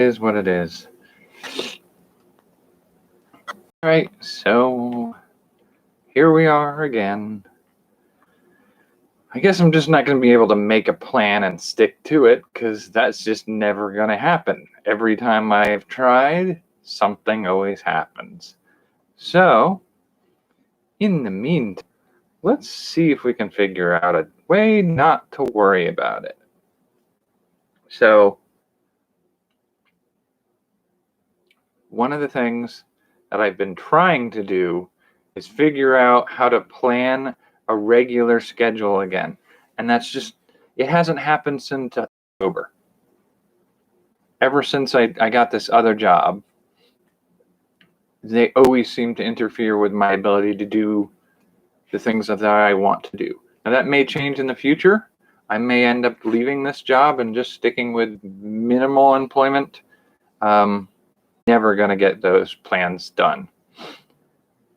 is what it is. All right, so here we are again. I guess I'm just not going to be able to make a plan and stick to it because that's just never going to happen. Every time I've tried, something always happens. So, in the meantime, let's see if we can figure out a way not to worry about it. So, one of the things that I've been trying to do is figure out how to plan a regular schedule again. And that's just, it hasn't happened since October. Ever since I got this other job, they always seem to interfere with my ability to do the things that I want to do. Now that may change in the future. I may end up leaving this job and just sticking with minimal employment. Never going to get those plans done.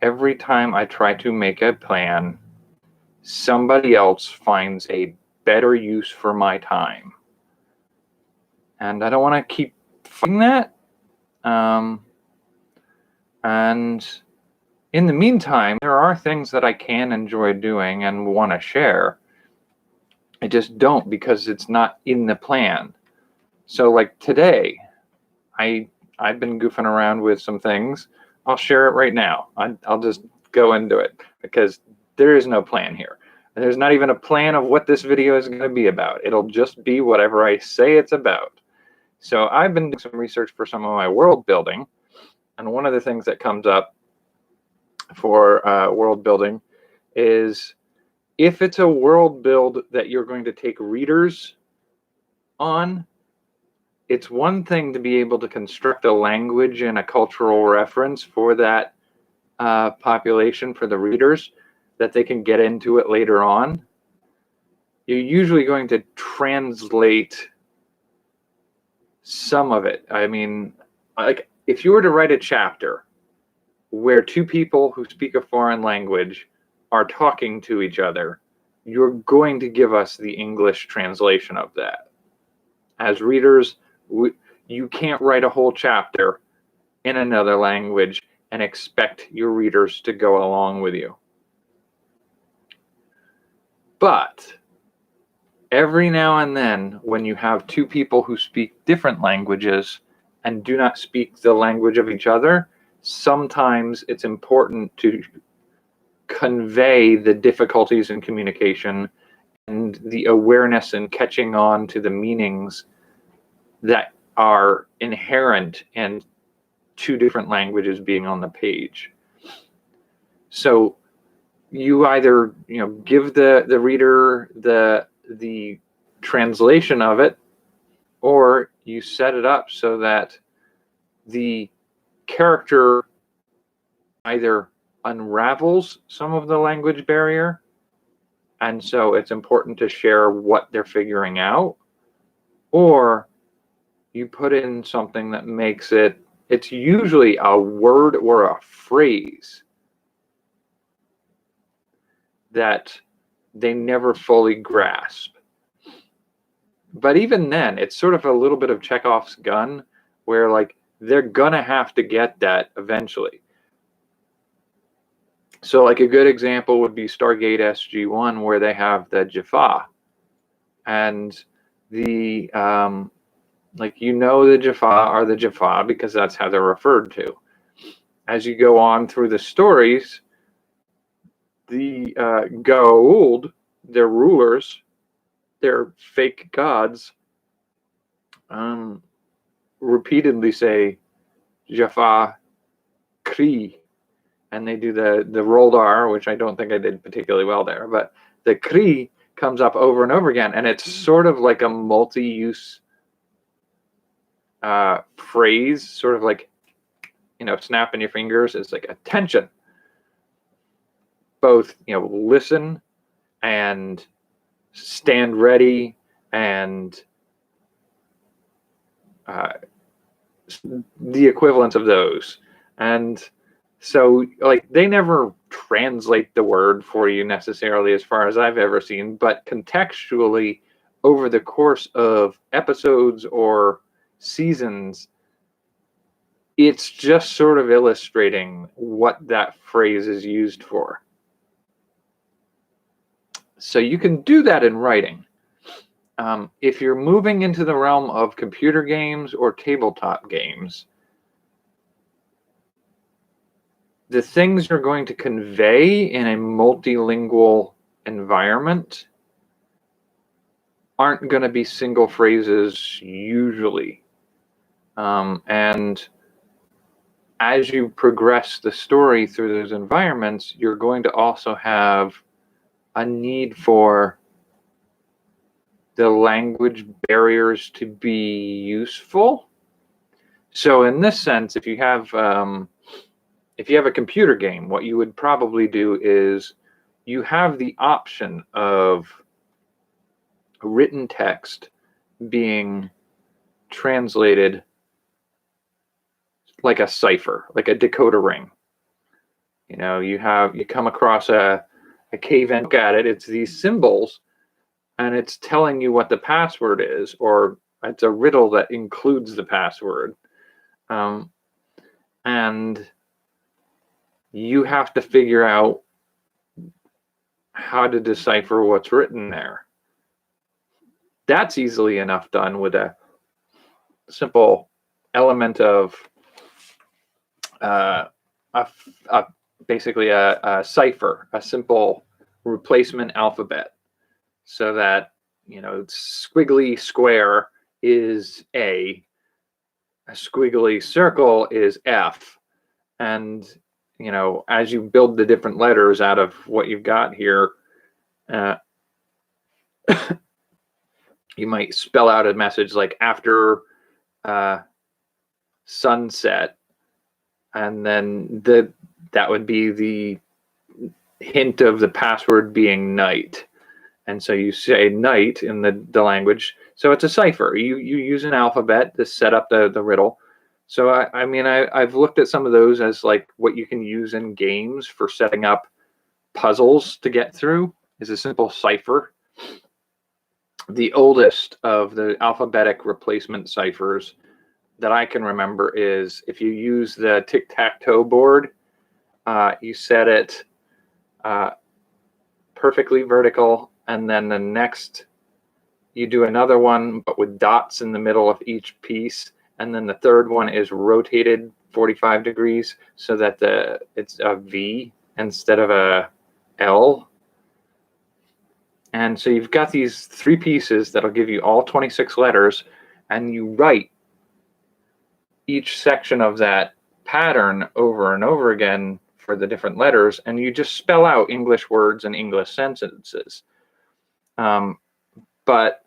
Every time I try to make a plan, somebody else finds a better use for my time. And I don't want to keep fighting that. And in the meantime, there are things that I can enjoy doing and want to share. I just don't because it's not in the plan. So like today, I've been goofing around with some things. I'll share it right now. I'll just go into it because there is no plan here. And there's not even a plan of what this video is going to be about. It'll just be whatever I say it's about. So I've been doing some research for some of my world building. And one of the things that comes up for world building is if it's a world build that you're going to take readers on, it's one thing to be able to construct a language and a cultural reference for that population, for the readers, that they can get into it later on. You're usually going to translate some of it. I mean, like if you were to write a chapter where two people who speak a foreign language are talking to each other, you're going to give us the English translation of that. As readers, you can't write a whole chapter in another language and expect your readers to go along with you. But every now and then, when you have two people who speak different languages and do not speak the language of each other, sometimes it's important to convey the difficulties in communication and the awareness and catching on to the meanings that are inherent in two different languages being on the page. So you either give the reader the translation of it, or you set it up so that the character either unravels some of the language barrier, and so it's important to share what they're figuring out, or you put in something that makes it's usually a word or a phrase that they never fully grasp. But even then, it's sort of a little bit of Chekhov's gun where like they're gonna have to get that eventually. So like a good example would be Stargate SG-1, where they have the Jaffa, and the the Jaffa are the Jaffa because that's how they're referred to. As you go on through the stories, the Goa'uld, their rulers, their fake gods, repeatedly say Jaffa Kree, and they do the rolled R, which I don't think I did particularly well there, but the Kree comes up over and over again, and it's sort of like a multi-use phrase, sort of like snapping your fingers. It's like attention, both listen and stand ready, and the equivalent of those. And so like they never translate the word for you necessarily as far as I've ever seen, but contextually over the course of episodes or seasons, It's just sort of illustrating what that phrase is used for. So you can do that in writing. If you're moving into the realm of computer games or tabletop games, the things you're going to convey in a multilingual environment aren't going to be single phrases usually. And as you progress the story through those environments, you're going to also have a need for the language barriers to be useful. So in this sense, if you have a computer game, what you would probably do is you have the option of written text being translated like a cipher, like a decoder ring. You know, you come across a cave and look at it, it's these symbols, and it's telling you what the password is, or it's a riddle that includes the password. And you have to figure out how to decipher what's written there. That's easily enough done with a simple element of basically a cipher, a simple replacement alphabet, so that, you know, squiggly square is a squiggly circle is F. And, you know, as you build the different letters out of what you've got here, you might spell out a message like after sunset, and then that would be the hint of the password being night. And so you say night in the language. So it's a cipher. You use an alphabet to set up the riddle. So I mean, I've looked at some of those as like what you can use in games for setting up puzzles to get through is a simple cipher. The oldest of the alphabetic replacement ciphers that I can remember is if you use the tic-tac-toe board, you set it perfectly vertical, and then the next you do another one but with dots in the middle of each piece, and then the third one is rotated 45 degrees so that it's a V instead of a L. And so you've got these 3 pieces that'll give you all 26 letters, and you write each section of that pattern over and over again for the different letters, and you just spell out English words and English sentences. But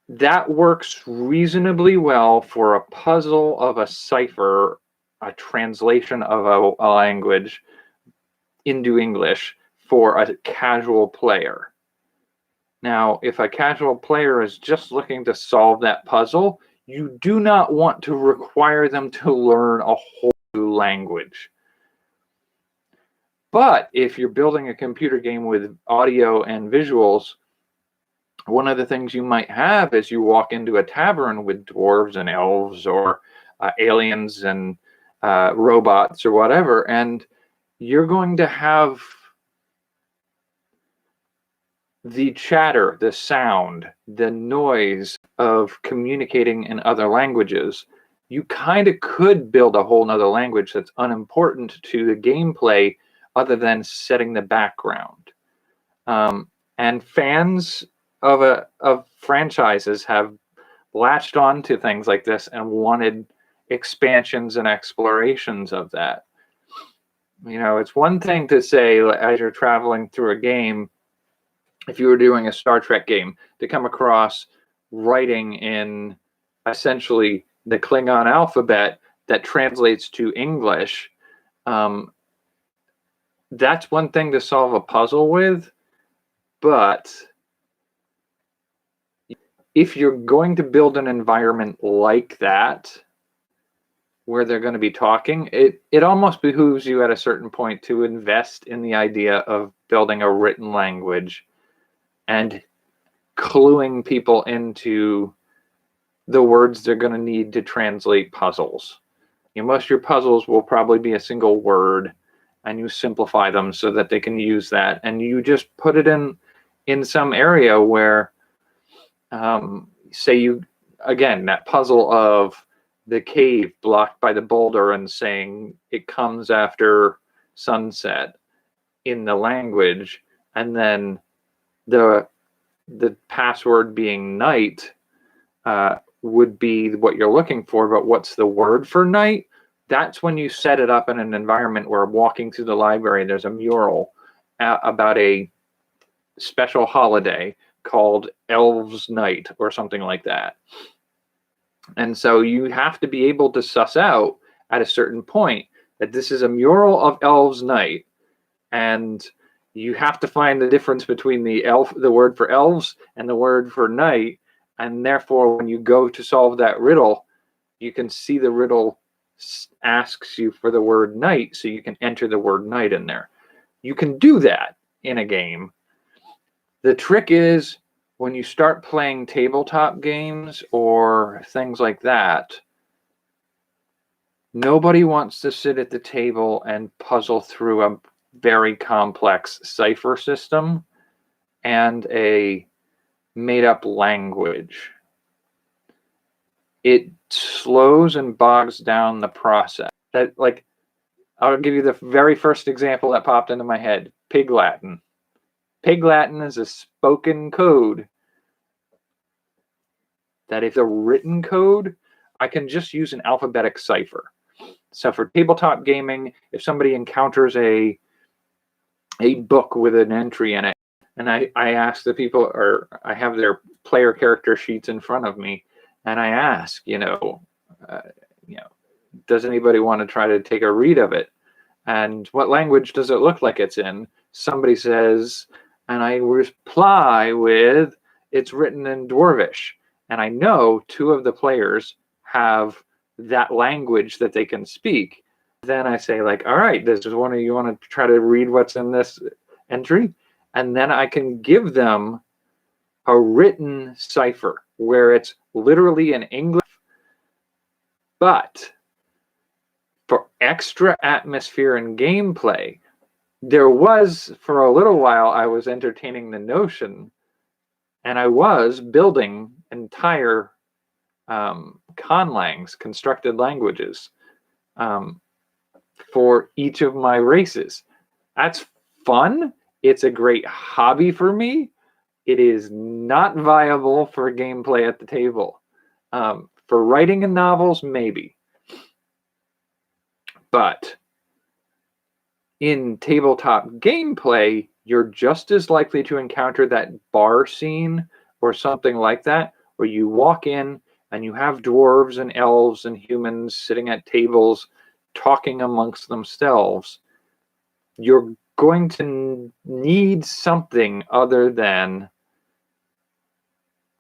that works reasonably well for a puzzle of a cipher, a translation of a language into English for a casual player. Now, if a casual player is just looking to solve that puzzle, you do not want to require them to learn a whole new language. But if you're building a computer game with audio and visuals, one of the things you might have is you walk into a tavern with dwarves and elves, or aliens and robots or whatever, and you're going to have the chatter, the sound, the noise of communicating in other languages. You kind of could build a whole nother language that's unimportant to the gameplay other than setting the background. And fans of franchises have latched on to things like this and wanted expansions and explorations of that. You know, it's one thing to say, as you're traveling through a game, if you were doing a Star Trek game, to come across writing in essentially the Klingon alphabet that translates to English. That's one thing to solve a puzzle with, but if you're going to build an environment like that, where they're going to be talking, it almost behooves you at a certain point to invest in the idea of building a written language and cluing people into the words they're going to need to translate puzzles. most of your puzzles will probably be a single word, and you simplify them so that they can use that, and you just put it in some area where, say you, again, that puzzle of the cave blocked by the boulder and saying it comes after sunset in the language, and then the password being night would be what you're looking for, but what's the word for night? That's when you set it up in an environment where, walking through the library, there's a mural about a special holiday called Elves Night or something like that. And so you have to be able to suss out at a certain point that this is a mural of Elves Night, and you have to find the difference between the word for elves and the word for night, and therefore when you go to solve that riddle, you can see the riddle asks you for the word night, so you can enter the word night in there. You can do that in a game. The trick is, when you start playing tabletop games or things like that, nobody wants to sit at the table and puzzle through a very complex cipher system and a made-up language. It slows and bogs down the process. I'll give you the very first example that popped into my head: Pig Latin. Pig Latin is a spoken code that, if a written code, I can just use an alphabetic cipher. So for tabletop gaming, if somebody encounters a book with an entry in it, and I ask the people, or I have their player character sheets in front of me, and I ask, does anybody want to try to take a read of it? And what language does it look like it's in? Somebody says, and I reply with, it's written in Dwarvish. And I know two of the players have that language that they can speak. Then I say, like, all right, this is one of you want to try to read what's in this entry? And then I can give them a written cipher where it's literally in English. But for extra atmosphere and gameplay, there was, for a little while, I was entertaining the notion, and I was building entire conlangs, constructed languages, for each of my races. That's fun. It's a great hobby for me. It is not viable for gameplay at the table. For writing in novels, maybe. But in tabletop gameplay, you're just as likely to encounter that bar scene or something like that, where you walk in and you have dwarves and elves and humans sitting at tables talking amongst themselves. You're going to need something other than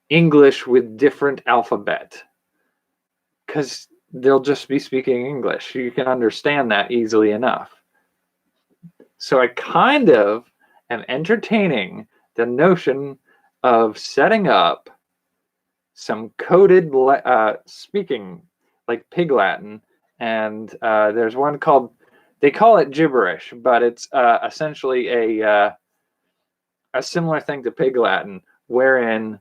English with different alphabet, because they'll just be speaking English. You can understand that easily enough. So I kind of am entertaining the notion of setting up some coded speaking, like Pig Latin, and there's one called, they call it gibberish, but it's essentially a similar thing to Pig Latin, wherein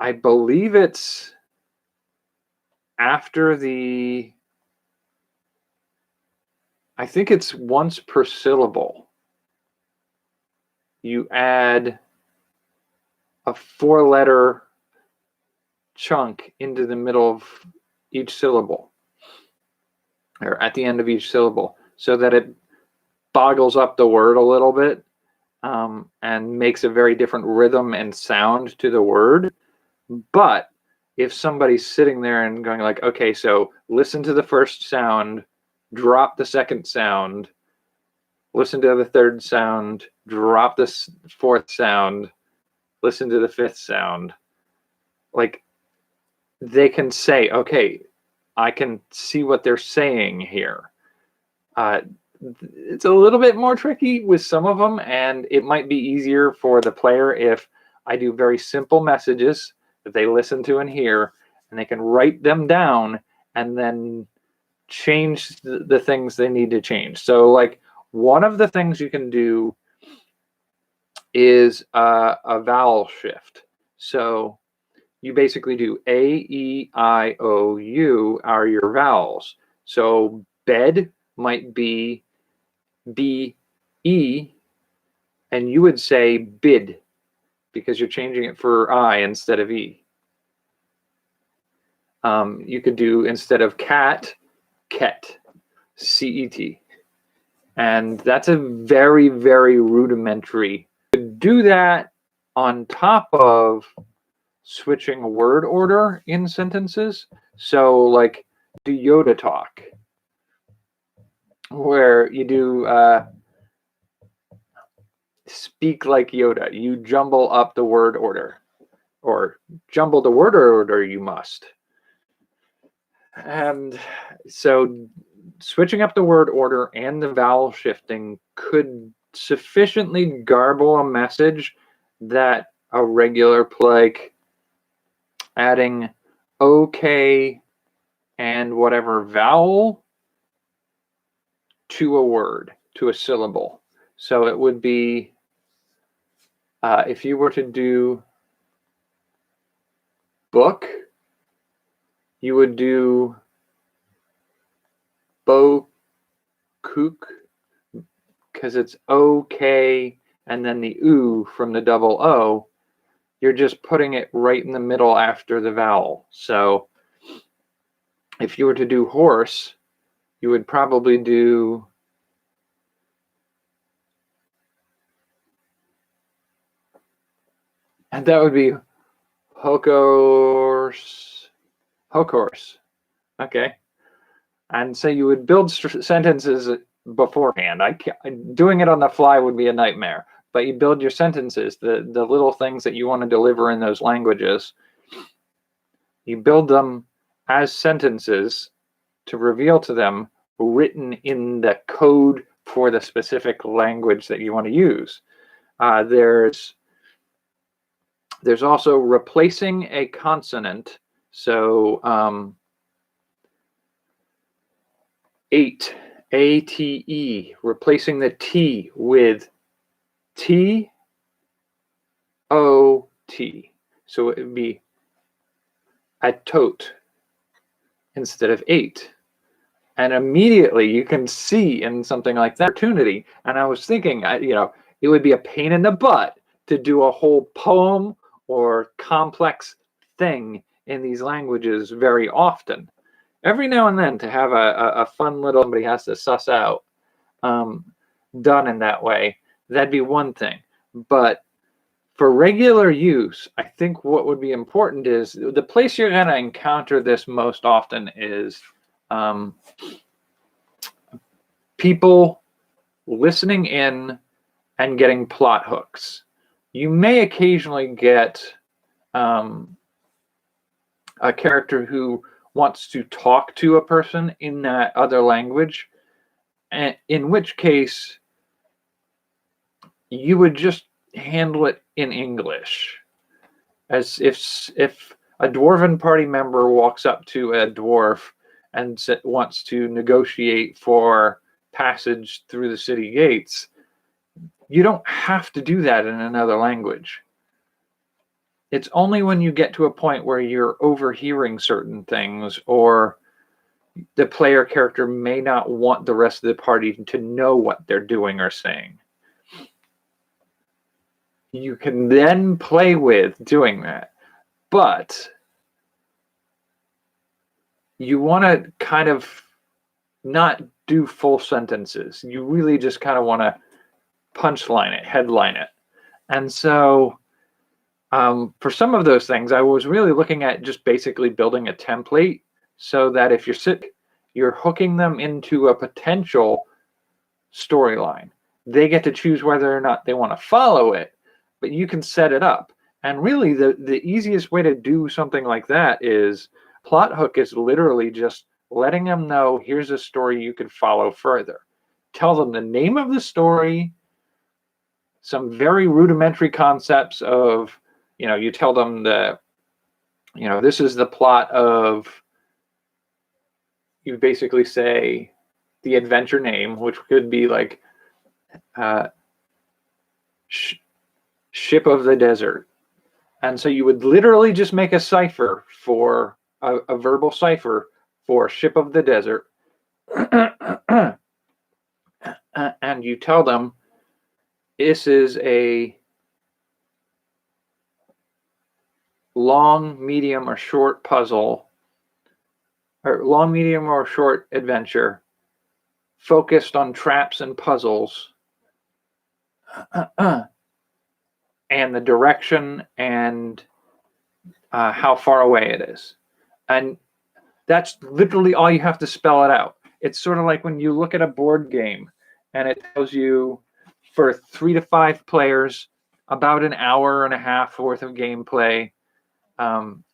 I believe it's after I think it's once per syllable, you add a 4-letter chunk into the middle of each syllable, or at the end of each syllable, so that it boggles up the word a little bit, and makes a very different rhythm and sound to the word. But if somebody's sitting there and going like, okay, so listen to the first sound, drop the second sound, listen to the third sound, drop the fourth sound, listen to the fifth sound, like, they can say, okay, I can see what they're saying here. It's a little bit more tricky with some of them, and it might be easier for the player if I do very simple messages that they listen to and hear, and they can write them down and then change the things they need to change. So like one of the things you can do is a vowel shift. So you basically do A, E, I, O, U are your vowels. So bed might be B, E, and you would say bid because you're changing it for I instead of E. You could do, instead of cat, ket, C-E-T. And that's a very, very rudimentary. To do that on top of switching word order in sentences. So like do Yoda talk, where you do speak like Yoda. You jumble up the word order, or jumble the word order you must. And so switching up the word order and the vowel shifting could sufficiently garble a message that a regular like adding okay and whatever vowel to a word, to a syllable. So it would be, if you were to do book, you would do bo kook, because it's okay and then the oo from the double O. You're just putting it right in the middle after the vowel. So if you were to do horse, you would probably do and that would be hokors, hokors. Okay. And so you would build sentences beforehand. Doing it on the fly would be a nightmare, but you build your sentences, the little things that you want to deliver in those languages. You build them as sentences to reveal to them written in the code for the specific language that you want to use. There's also replacing a consonant. So ate, A-T-E, replacing the T with T-O-T. So it would be atot instead of ate. And immediately you can see in something like that opportunity. And I was thinking, it would be a pain in the butt to do a whole poem or complex thing in these languages very often. Every now and then to have a fun little somebody has to suss out done in that way, that'd be one thing. But for regular use, I think what would be important is the place you're going to encounter this most often is people listening in and getting plot hooks. You may occasionally get a character who wants to talk to a person in that other language, and in which case you would just handle it in English. As if a dwarven party member walks up to a dwarf and wants to negotiate for passage through the city gates, you don't have to do that in another language. It's only when you get to a point where you're overhearing certain things, or the player character may not want the rest of the party to know what they're doing or saying. You can then play with doing that. But you want to kind of not do full sentences. You really just kind of want to punchline it, headline it. And so for some of those things, I was really looking at just basically building a template so that if you're hooking them into a potential storyline. They get to choose whether or not they want to follow it, but you can set it up. And really, the easiest way to do something like that is plot hook is literally just letting them know, here's a story you could follow further. Tell them the name of the story, some very rudimentary concepts of, you tell them this is the plot of, you basically say the adventure name, which could be like Ship of the Desert. And so you would literally just make a cipher for a verbal cipher for Ship of the Desert. And you tell them this is a long, medium, or short puzzle, or long, medium, or short adventure focused on traps and puzzles, and the direction and how far away it is. And that's literally all you have to spell it out. It's sort of like when you look at a board game and it tells you for 3 to 5 players, about an hour and a half worth of gameplay,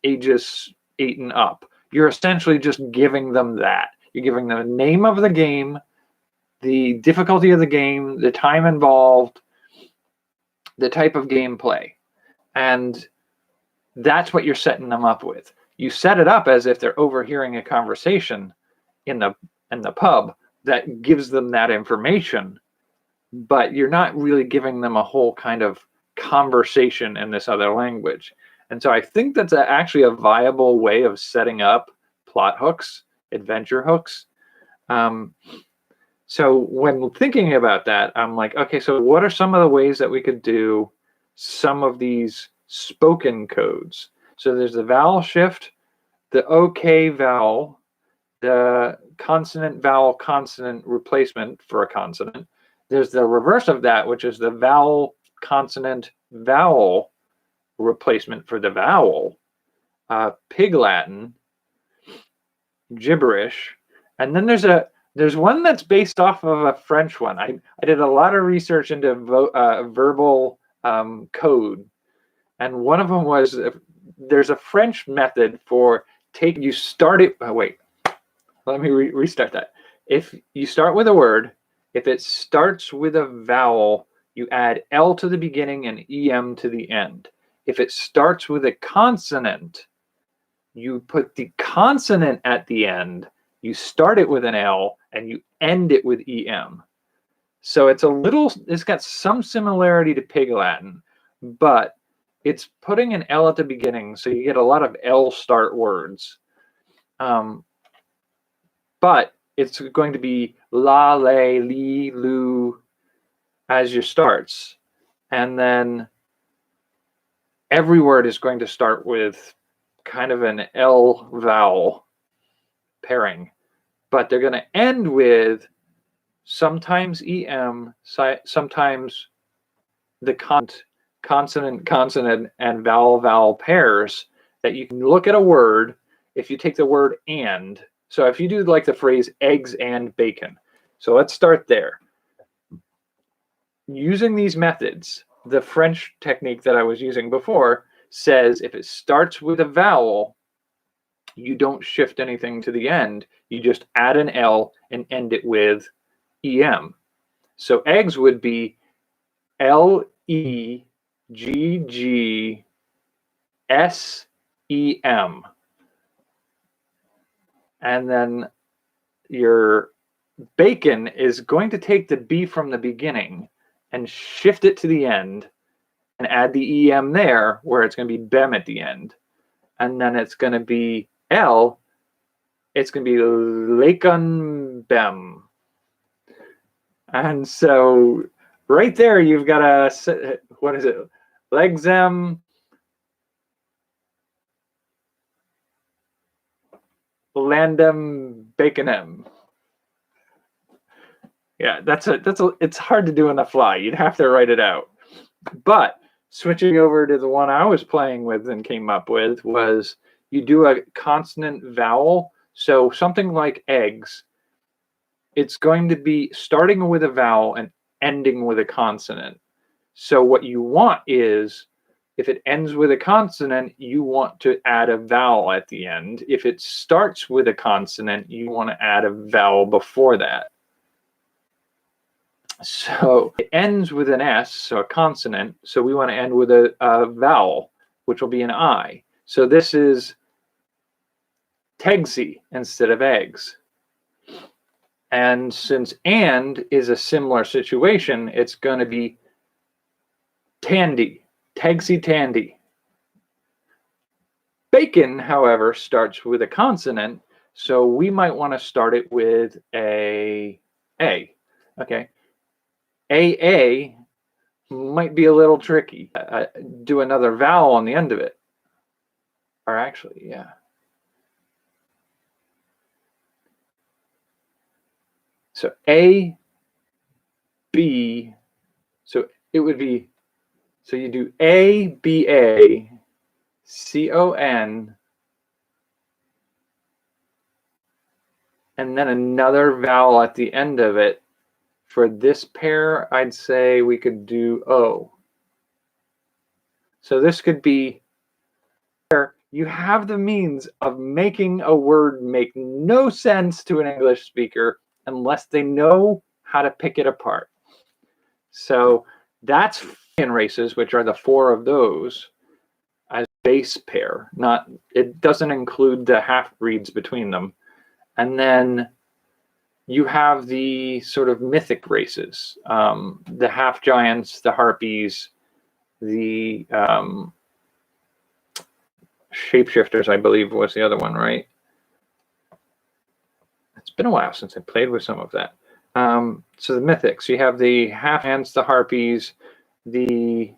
ages 8 and up. You're essentially just giving them that. You're giving them the name of the game, the difficulty of the game, the time involved, the type of gameplay. And that's what you're setting them up with. You set it up as if they're overhearing a conversation in the pub that gives them that information, but you're not really giving them a whole kind of conversation in this other language. And so I think that's actually a viable way of setting up plot hooks, adventure hooks. So when thinking about that, I'm like, okay, so what are some of the ways that we could do some of these spoken codes? So there's the vowel shift, the OK vowel, the consonant vowel consonant replacement for a consonant. There's the reverse of that, which is the vowel consonant vowel replacement for the vowel, Pig Latin, gibberish, and then there's one that's based off of a French one. I did a lot of research into verbal code, and one of them was there's a French method for you start it. Wait, let me restart that. If you start with a word, if it starts with a vowel, you add L to the beginning and EM to the end. If it starts with a consonant, you put the consonant at the end, you start it with an L, and you end it with EM. So it's got some similarity to Pig Latin, but it's putting an L at the beginning, so you get a lot of L start words. But it's going to be la, le, li, lu as your starts. And then every word is going to start with kind of an L vowel pairing. But they're going to end with sometimes EM, sometimes the consonant, and vowel pairs that you can look at a word. If you take the word and, so if you do like the phrase eggs and bacon. So let's start there. Using these methods, the French technique that I was using before says if it starts with a vowel, you don't shift anything to the end. You just add an L and end it with EM. So eggs would be LEGGSEM. And then your bacon is going to take the B from the beginning and shift it to the end and add the EM there, where it's going to be BEM at the end. And then it's going to be L, it's going to be Lakon Bem. And so right there, you've got a, what is it? Legzem, Landem, Baconem. Yeah, it's hard to do on the fly. You'd have to write it out. But switching over to the one I was playing with and came up with was you do a consonant vowel. So something like eggs, it's going to be starting with a vowel and ending with a consonant. So what you want is, if it ends with a consonant, you want to add a vowel at the end. If it starts with a consonant, you want to add a vowel before that. So it ends with an S, so a consonant. So we want to end with a vowel, which will be an I. So this is Tegsy instead of eggs. And since and is a similar situation, it's going to be tandy, tagsy tandy. Bacon, however, starts with a consonant, so we might want to start it with a. Okay. A might be a little tricky. Do another vowel on the end of it. Or actually, yeah. So A, B, so it would be, so you do A, B, A, C-O-N, and then another vowel at the end of it. For this pair, I'd say we could do O. So this could be, you have the means of making a word make no sense to an English speaker unless they know how to pick it apart. So that's races, which are the 4 of those, as base pair. Not, it doesn't include the half-breeds between them. And then you have the sort of mythic races, the half giants, the harpies, the shapeshifters, I believe was the other one, right? It's been a while since I played with some of that. So the mythics, you have the half ants, the harpies, the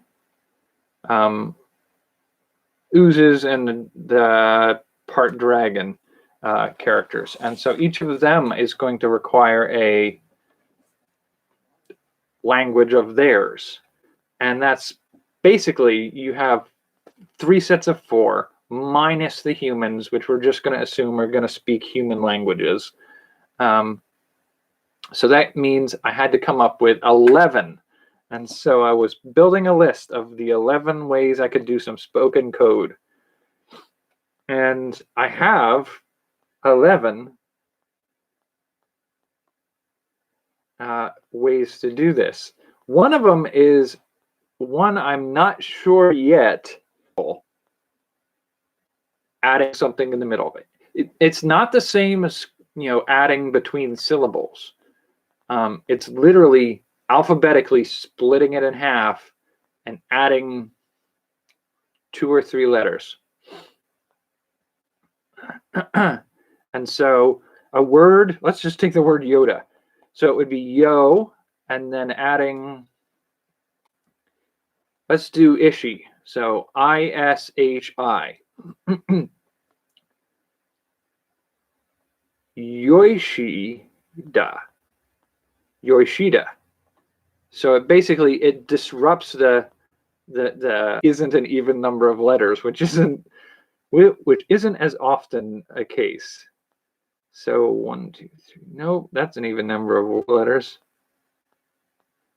oozes, and the part dragon characters. And so each of them is going to require a language of theirs. And that's basically, you have 3 sets of 4 minus the humans, which we're just going to assume are going to speak human languages. So that means I had to come up with 11. And so I was building a list of the 11 ways I could do some spoken code. And I have 11 ways to do this. One of them is one I'm not sure yet. Adding something in the middle of it. It's not the same as, you know, adding between syllables. It's literally alphabetically splitting it in half and adding 2 or 3 letters. And so a word, let's just take the word Yoda. So it would be yo, and then adding, let's do Ishi. So I-S-H-I. Yoshida. Yoshida. So it basically, it disrupts the isn't an even number of letters, which isn't as often a case. So 1, 2, 3. No, that's an even number of letters.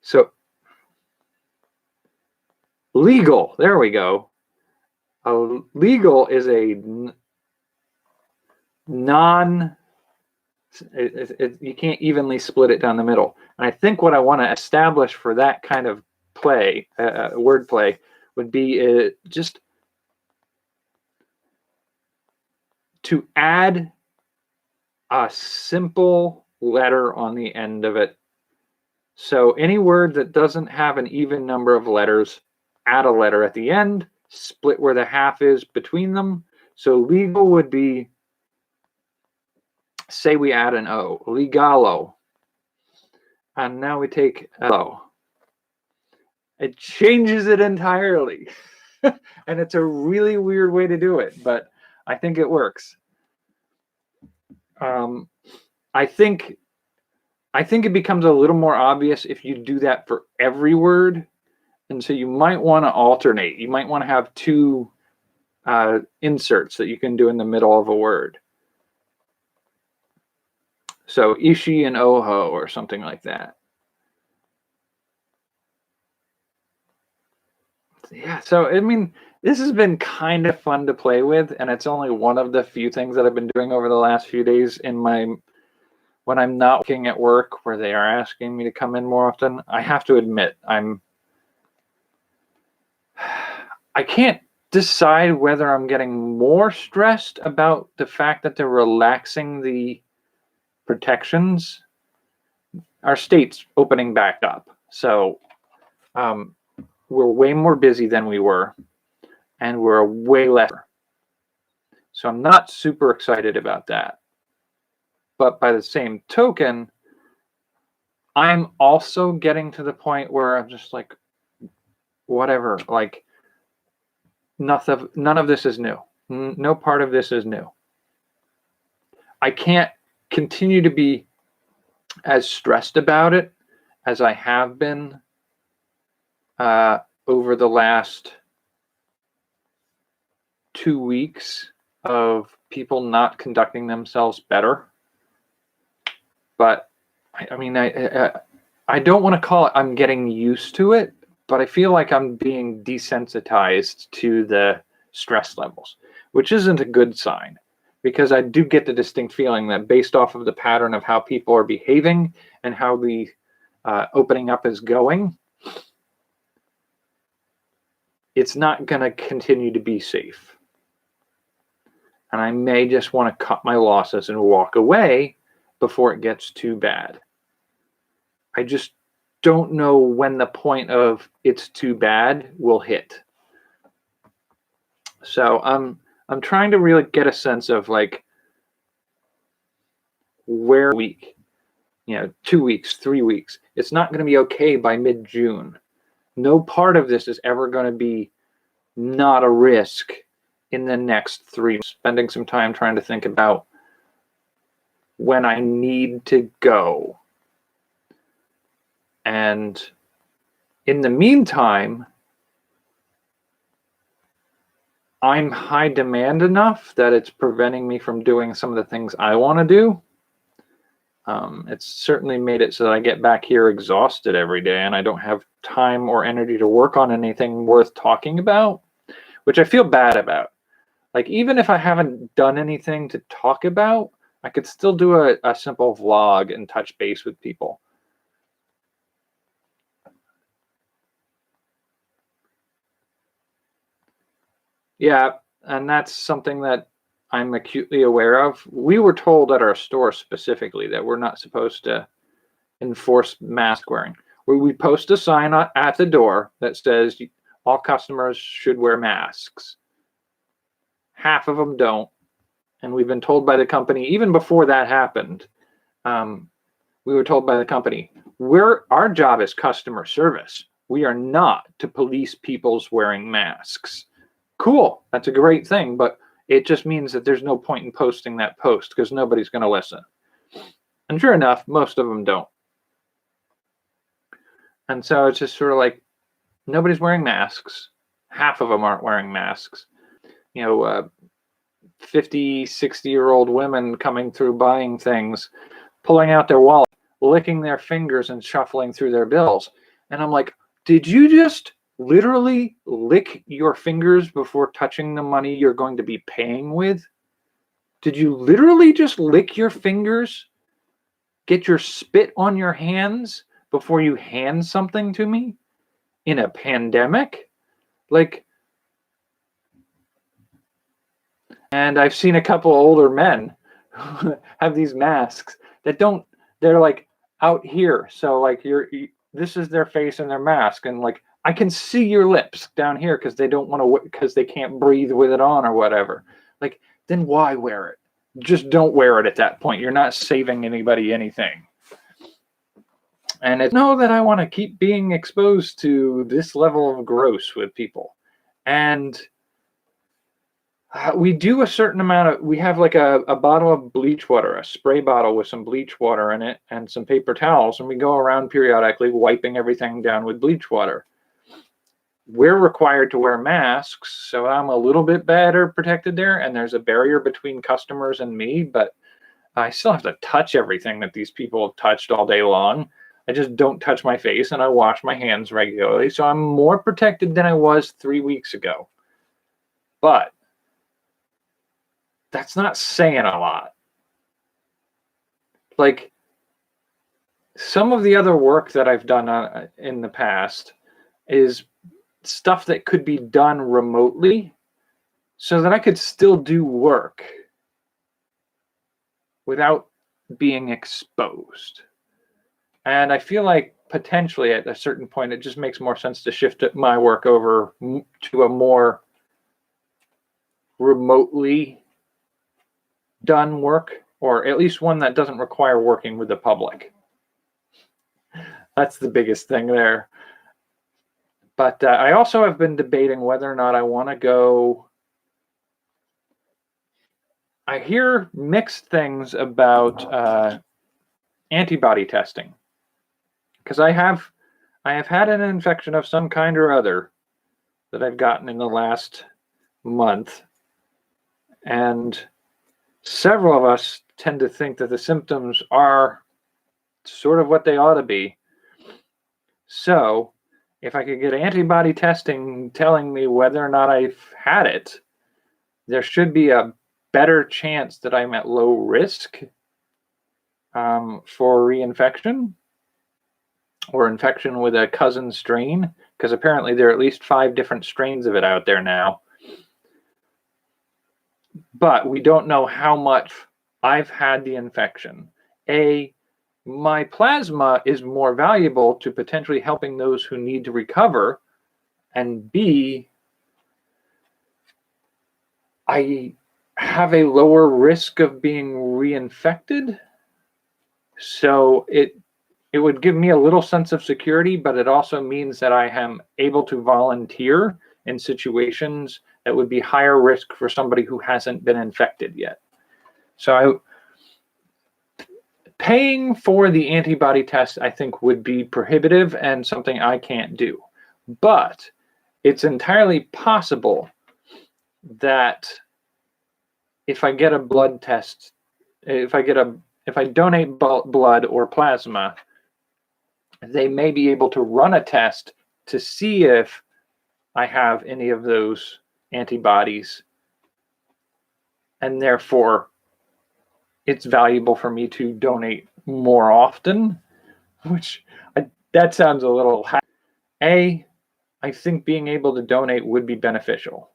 So legal. There we go. Legal is a non. You can't evenly split it down the middle. And I think what I want to establish for that kind of play, word play, would be just to add a simple letter on the end of it. So any word that doesn't have an even number of letters, add a letter at the end, split where the half is between them. So legal would be, say we add an O, legalo. And now we take O. It changes it entirely. And it's a really weird way to do it, but I think it works. I think it becomes a little more obvious if you do that for every word. And so you might want to alternate. You might want to have 2 inserts that you can do in the middle of a word. So Ishi and Oho or something like that. Yeah, so I mean, this has been kind of fun to play with, and it's only one of the few things that I've been doing over the last few days when I'm not working at work, where they are asking me to come in more often. I have to admit, I can't decide whether I'm getting more stressed about the fact that they're relaxing the protections our state's opening back up. So we're way more busy than we were, and we're way less. So I'm not super excited about that. But by the same token, I'm also getting to the point where I'm just like, whatever, like none of this is new. No part of this is new. I can't continue to be as stressed about it as I have been over the last 2 weeks of people not conducting themselves better. But I mean, I don't want to call it I'm getting used to it, but I feel like I'm being desensitized to the stress levels, which isn't a good sign, because I do get the distinct feeling that based off of the pattern of how people are behaving and how the opening up is going, it's not going to continue to be safe. And I may just want to cut my losses and walk away before it gets too bad. I just don't know when the point of it's too bad will hit. So I'm trying to really get a sense of like where week, 2 weeks, 3 weeks. It's not going to be okay by mid-June. No part of this is ever going to be not a risk in the next 3 months. Spending some time trying to think about when I need to go. And in the meantime, I'm high demand enough that it's preventing me from doing some of the things I want to do. It's certainly made it so that I get back here exhausted every day and I don't have time or energy to work on anything worth talking about, which I feel bad about. Like, even if I haven't done anything to talk about, I could still do a simple vlog and touch base with people. Yeah, and that's something that I'm acutely aware of. We were told at our store specifically that we're not supposed to enforce mask wearing. We post a sign at the door that says all customers should wear masks. Half of them don't. And we've been told by the company, even before that happened, we were told by the company, our job is customer service. We are not to police people's wearing masks. Cool, that's a great thing, but it just means that there's no point in posting that post because nobody's going to listen. And sure enough, most of them don't. And so it's just sort of like, nobody's wearing masks. Half of them aren't wearing masks. 50, 60-year-old women coming through buying things, pulling out their wallet, licking their fingers and shuffling through their bills. And I'm like, did you just literally lick your fingers before touching the money you're going to be paying with? Did you literally just lick your fingers, get your spit on your hands before you hand something to me in a pandemic? Like, and I've seen a couple older men who have these masks that they're like out here. So like this is their face and their mask, and like I can see your lips down here because they don't want to, because they can't breathe with it on or whatever. Like, then why wear it? Just don't wear it at that point. You're not saving anybody anything. And it's know that I want to keep being exposed to this level of gross with people. And we do a certain amount of, we have like a bottle of bleach water, a spray bottle with some bleach water in it and some paper towels. And we go around periodically wiping everything down with bleach water. We're required to wear masks, so I'm a little bit better protected there. And there's a barrier between customers and me, but I still have to touch everything that these people have touched all day long. I just don't touch my face and I wash my hands regularly. So I'm more protected than I was 3 weeks ago. But that's not saying a lot. Like, some of the other work that I've done in the past is stuff that could be done remotely so that I could still do work without being exposed. And I feel like potentially at a certain point, it just makes more sense to shift my work over to a more remotely done work, or at least one that doesn't require working with the public. That's the biggest thing there. But I also have been debating whether or not I want to go. I hear mixed things about antibody testing, because I have had an infection of some kind or other that I've gotten in the last month, and several of us tend to think that the symptoms are sort of what they ought to be. So if I could get antibody testing telling me whether or not I've had it, there should be a better chance that I'm at low risk for reinfection or infection with a cousin strain, because apparently there are at least 5 different strains of it out there now. But we don't know how much I've had the infection. My plasma is more valuable to potentially helping those who need to recover, and B, I have a lower risk of being reinfected. So it would give me a little sense of security, but it also means that I am able to volunteer in situations that would be higher risk for somebody who hasn't been infected yet. So paying for the antibody test, I think, would be prohibitive and something I can't do. But it's entirely possible that if I get a blood test, if I donate blood or plasma, they may be able to run a test to see if I have any of those antibodies, and therefore it's valuable for me to donate more often, that sounds a little. I think being able to donate would be beneficial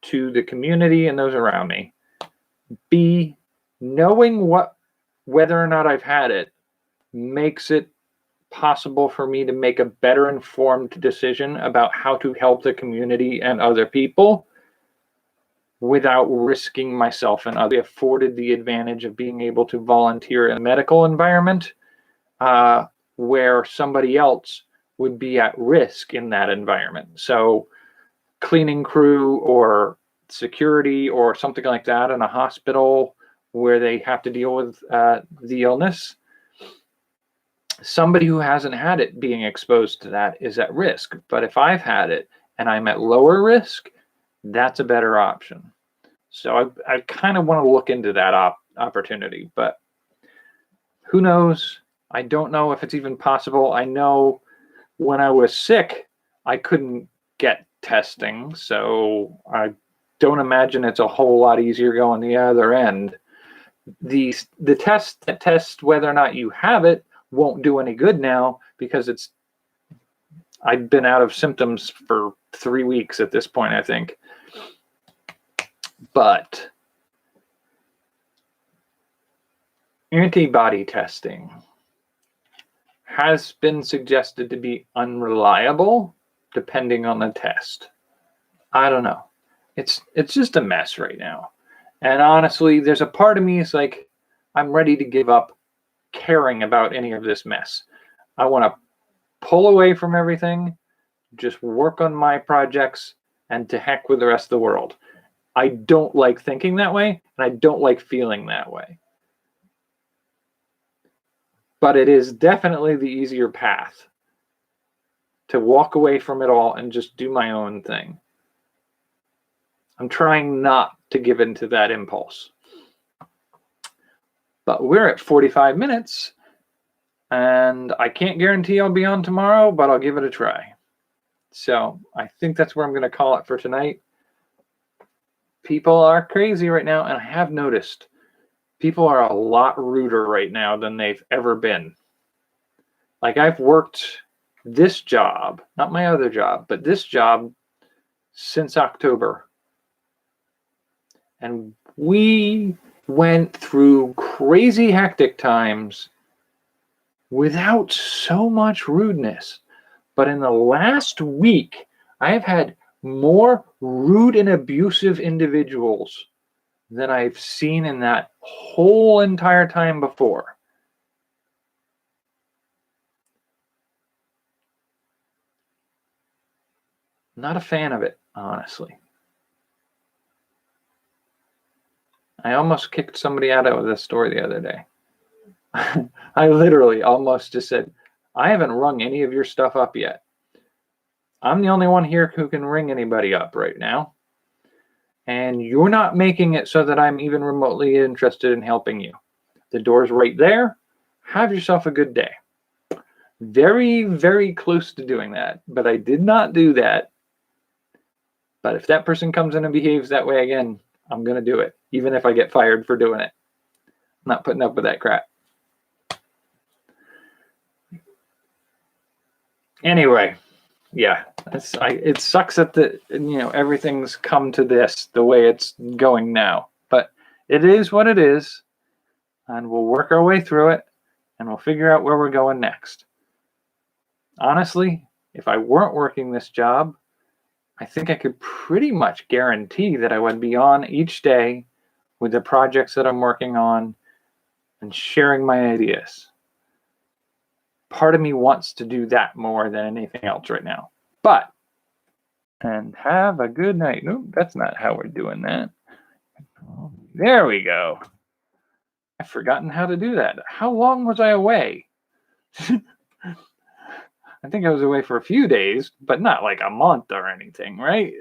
to the community and those around me. B, knowing whether or not I've had it makes it possible for me to make a better informed decision about how to help the community and other people without risking myself and others. Afforded the advantage of being able to volunteer in a medical environment where somebody else would be at risk in that environment. So cleaning crew or security or something like that in a hospital where they have to deal with the illness. Somebody who hasn't had it being exposed to that is at risk. But if I've had it and I'm at lower risk, that's a better option. So I kind of want to look into that opportunity, but who knows? I don't know if it's even possible. I know when I was sick, I couldn't get testing, so I don't imagine it's a whole lot easier going the other end. The test that tests whether or not you have it won't do any good now, because I've been out of symptoms for 3 weeks at this point, I think. But antibody testing has been suggested to be unreliable depending on the test. I don't know. It's just a mess right now. And honestly, there's a part of me is like, I'm ready to give up caring about any of this mess. I want to pull away from everything, just work on my projects, and to heck with the rest of the world. I don't like thinking that way, and I don't like feeling that way. But it is definitely the easier path to walk away from it all and just do my own thing. I'm trying not to give in to that impulse. But we're at 45 minutes, and I can't guarantee I'll be on tomorrow, but I'll give it a try. So I think that's where I'm going to call it for tonight. People are crazy right now, and I have noticed people are a lot ruder right now than they've ever been. Like, I've worked this job, not my other job, but this job since October. And we went through crazy hectic times without so much rudeness. But in the last week, I have had more rude and abusive individuals than I've seen in that whole entire time before. Not a fan of it, honestly. I almost kicked somebody out of the store the other day. I literally almost just said, I haven't rung any of your stuff up yet. I'm the only one here who can ring anybody up right now. And you're not making it so that I'm even remotely interested in helping you. The door's right there. Have yourself a good day. Very, very close to doing that, but I did not do that. But if that person comes in and behaves that way again, I'm going to do it, even if I get fired for doing it. I'm not putting up with that crap. Anyway, yeah, it sucks that everything's come to this the way it's going now. But it is what it is, and we'll work our way through it, and we'll figure out where we're going next. Honestly, if I weren't working this job, I think I could pretty much guarantee that I would be on each day with the projects that I'm working on and sharing my ideas. Part of me wants to do that more than anything else right now. But, and have a good night. Nope, that's not how we're doing that. There we go. I've forgotten how to do that. How long was I away? I think I was away for a few days, but not like a month or anything, right?